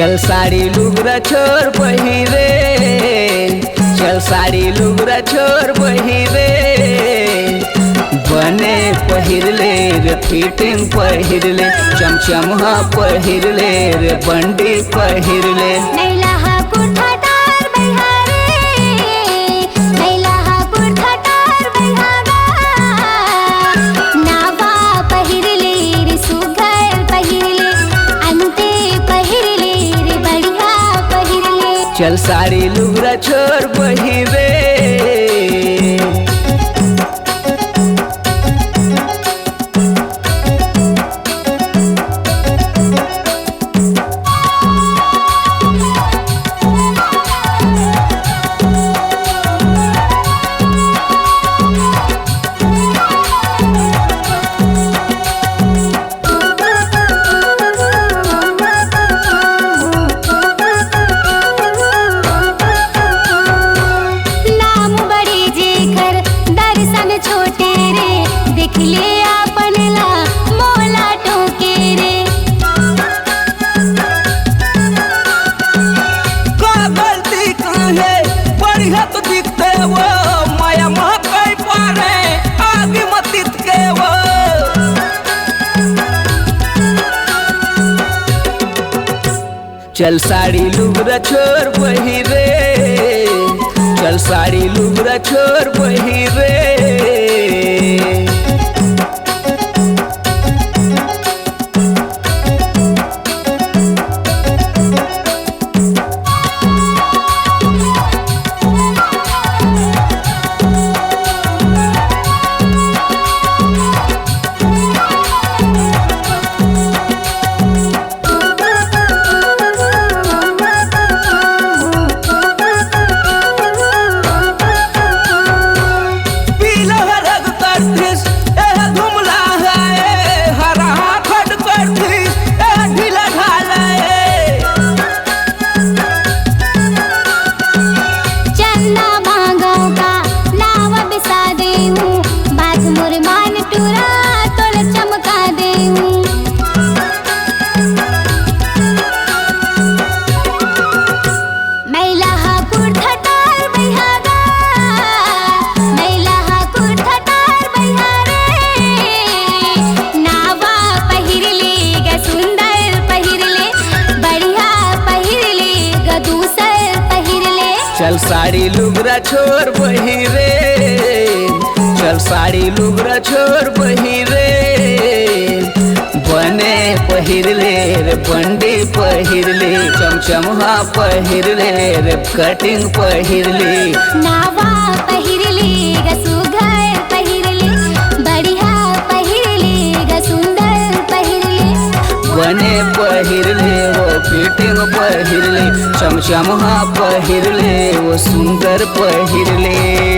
चल साड़ी लुगरा छोर पहिरे, चल साड़ी लुगरा छोर पहिरे, बने पहिरले रे फिटिंग पहिरले, चमचम हा पहिरले रे बंडी पहिरले। चल साड़ी लुगरा छोर पहिरे, तो दिखते वो माया महकाई पारे आगे मतित के वो। चल साड़ी लुगरा छोर पहिरे, चल साड़ी लुगरा छोर पहिरे, चल साड़ी लुगरा छोर पहिरे, चल साड़ी लुगरा छोर पहिरे, बने पहिरले रे बंडी पहिरले, चमचम हा पहिरले रे कटिंग पहिरले, नावा पहिरले ग सुघर पहिरले, बढ़िया पहिरले ग सुंदर पहिरले, बने पहिरले वो फिटिंग पहिरले, चमचम हा पहिरले वो सुंदर पहिरले।